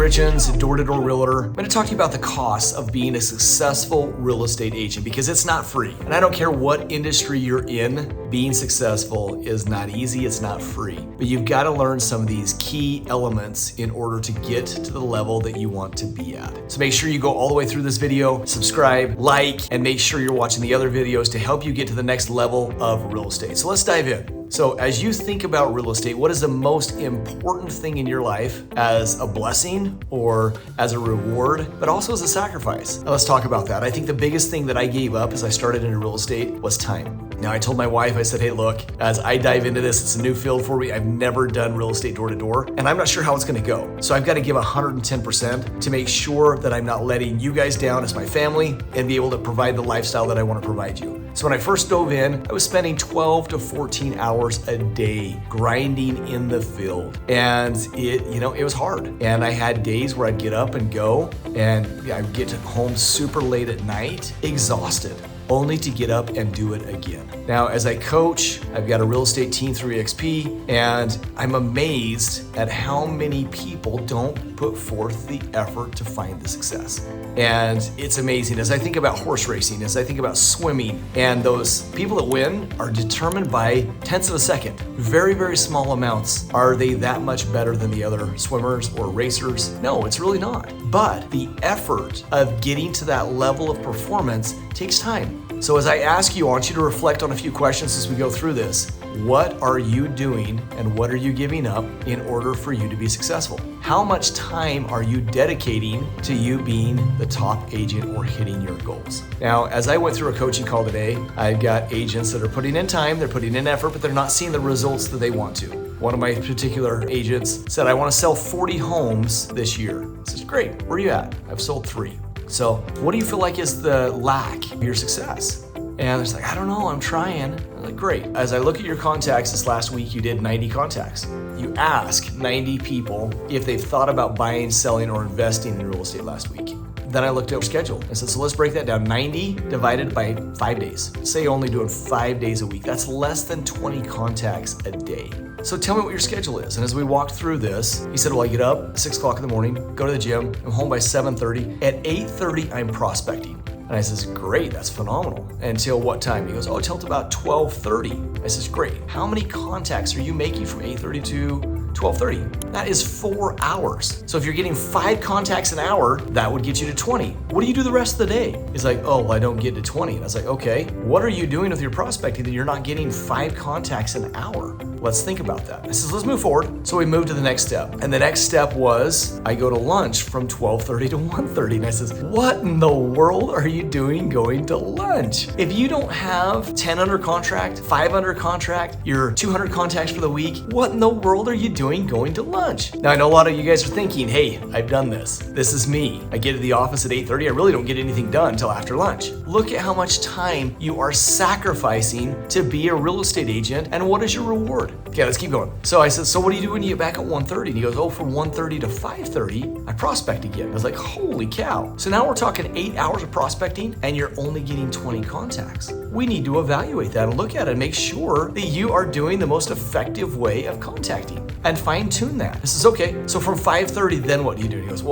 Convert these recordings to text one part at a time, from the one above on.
Richins, door-to-door realtor. I'm going to talk to you about the costs of being a successful real estate agent because it's not free. And I don't care what industry you're in, being successful is not easy, it's not free. But you've got to learn some of these key elements in order to get to the level that you want to be at. So make sure you go all the way through this video, subscribe, like, and make sure you're watching the other videos to help you get to the next level of real estate. So let's dive in. So as you think about real estate, what is the most important thing in your life as a blessing or as a reward, but also as a sacrifice? Now let's talk about that. I think the biggest thing that I gave up as I started into real estate was time. Now I told my wife, I said, hey, look, as I dive into this, it's a new field for me. I've never done real estate door to door, and I'm not sure how it's gonna go. So I've got to give 110% to make sure that I'm not letting you guys down as my family and be able to provide the lifestyle that I want to provide you. So when I first dove in, I was spending 12 to 14 hours a day grinding in the field. And it was hard. And I had days where I'd get up and go, and I'd get home super late at night, exhausted, only to get up and do it again. Now, as I coach, I've got a real estate team through EXP, and I'm amazed at how many people don't put forth the effort to find the success. And it's amazing. As I think about horse racing, as I think about swimming, and those people that win are determined by tenths of a second. Very, very small amounts. Are they that much better than the other swimmers or racers? No, it's really not. But the effort of getting to that level of performance takes time. So as I ask you, I want you to reflect on a few questions as we go through this. What are you doing and what are you giving up in order for you to be successful? How much time are you dedicating to you being the top agent or hitting your goals? Now, as I went through a coaching call today, I've got agents that are putting in time, they're putting in effort, but they're not seeing the results that they want to. One of my particular agents said, I want to sell 40 homes this year. I said, great, where are you at? I've sold 3. So what do you feel like is the lack of your success? And it's like, I don't know, I'm trying. I'm like, great. As I look at your contacts this last week, you did 90 contacts. You ask 90 people if they've thought about buying, selling, or investing in real estate last week. Then I looked at your schedule. I said, so let's break that down. 90 divided by 5 days. Say you're only doing 5 days a week. That's less than 20 contacts a day. So tell me what your schedule is. And as we walked through this, he said, well, I get up at 6 o'clock in the morning, go to the gym, I'm home by 7:30. At 8:30, I'm prospecting. And I says, great, that's phenomenal. Until what time? He goes, till about 12:30. I says, great. How many contacts are you making from 8:30 to 12:30? That is 4 hours. So if you're getting 5 contacts an hour, that would get you to 20. What do you do the rest of the day? He's like, I don't get to 20. And I was like, okay, what are you doing with your prospecting that you're not getting 5 contacts an hour? Let's think about that. I says, let's move forward. So we moved to the next step. And the next step was I go to lunch from 12:30 to 1:30. And I says, what in the world are you doing going to lunch? If you don't have 10 under contract, 5 under contract, your 200 contacts for the week, what in the world are you doing going to lunch? Now I know a lot of you guys are thinking, hey, I've done this. This is me. I get to the office at 8:30. I really don't get anything done until after lunch. Look at how much time you are sacrificing to be a real estate agent, and what is your reward? Okay, let's keep going. So I said, so what do you do when you get back at 1:30? And he goes, from 1:30 to 5:30, I prospect again. I was like, holy cow. So now we're talking 8 hours of prospecting and you're only getting 20 contacts. We need to evaluate that and look at it and make sure that you are doing the most effective way of contacting and fine tune that. This is okay. So from 5:30, then what do you do? And he goes,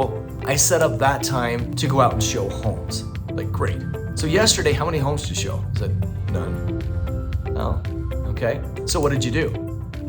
I set up that time to go out and show homes. Like, great. So yesterday, how many homes did you show? I said, none. Oh, okay. So what did you do?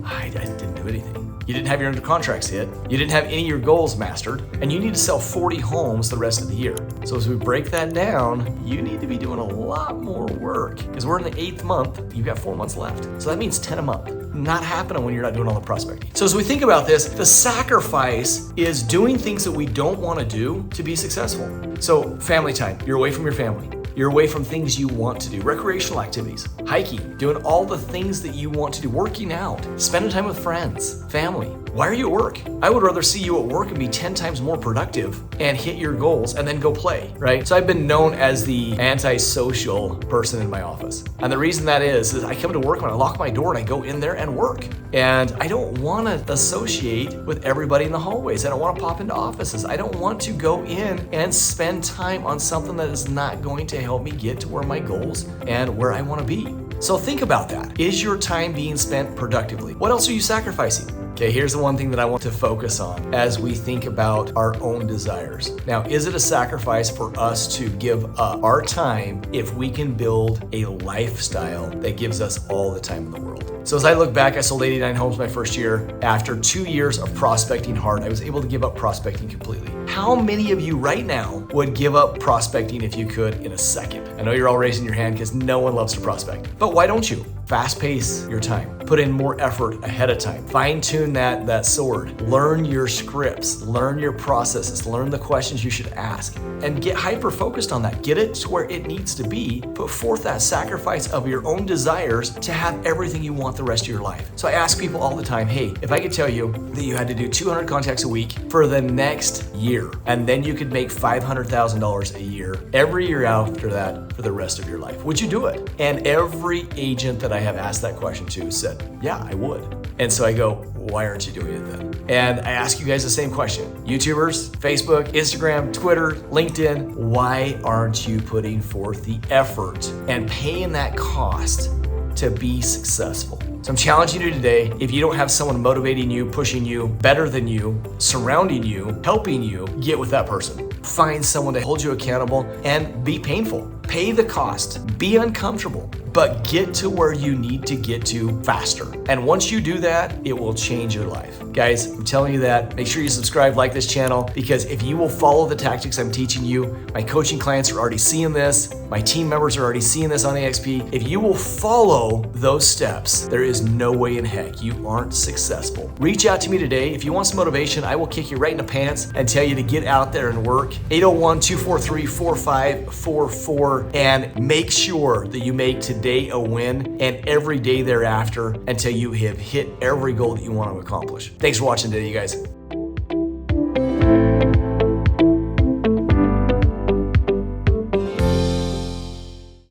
I didn't do anything. You didn't have your under contracts hit. You didn't have any of your goals mastered, and you need to sell 40 homes the rest of the year. So as we break that down, you need to be doing a lot more work because we're in the 8th month. You've got 4 months left. So that means 10 a month. Not happening when you're not doing all the prospecting. So as we think about this, the sacrifice is doing things that we don't want to do to be successful. So family time, you're away from your family. You're away from things you want to do, recreational activities, hiking, doing all the things that you want to do, working out, spending time with friends, family. Why are you at work? I would rather see you at work and be 10 times more productive and hit your goals and then go play, right? So I've been known as the antisocial person in my office. And the reason that is I come to work and I lock my door and I go in there and work. And I don't want to associate with everybody in the hallways. I don't want to pop into offices. I don't want to go in and spend time on something that is not going to help me get to where my goals and where I want to be. So think about that. Is your time being spent productively? What else are you sacrificing? Okay, here's the one thing that I want to focus on as we think about our own desires. Now, is it a sacrifice for us to give up our time if we can build a lifestyle that gives us all the time in the world? So as I look back, I sold 89 homes my first year. After 2 years of prospecting hard, I was able to give up prospecting completely. How many of you right now would give up prospecting if you could in a second? I know you're all raising your hand because no one loves to prospect, but why don't you? Fast pace your time. Put in more effort ahead of time. Fine tune that sword. Learn your scripts. Learn your processes. Learn the questions you should ask. And get hyper focused on that. Get it to where it needs to be. Put forth that sacrifice of your own desires to have everything you want the rest of your life. So I ask people all the time, hey, if I could tell you that you had to do 200 contacts a week for the next year, and then you could make $500,000 a year every year after that for the rest of your life, would you do it? And every agent that I have asked that question to said, yeah, I would. And so I go, why aren't you doing it then? And I ask you guys the same question. YouTubers, Facebook, Instagram, Twitter, LinkedIn, why aren't you putting forth the effort and paying that cost to be successful? So I'm challenging you today, if you don't have someone motivating you, pushing you, better than you, surrounding you, helping you, get with that person. Find someone to hold you accountable and be painful. Pay the cost, be uncomfortable, but get to where you need to get to faster. And once you do that, it will change your life. Guys, I'm telling you that. Make sure you subscribe, like this channel, because if you will follow the tactics I'm teaching you, my coaching clients are already seeing this, my team members are already seeing this on AXP. If you will follow those steps, there is no way in heck you aren't successful. Reach out to me today. If you want some motivation, I will kick you right in the pants and tell you to get out there and work. 801-243-4544, and make sure that you make today a win and every day thereafter until you have hit every goal that you want to accomplish. Thanks for watching today, you guys.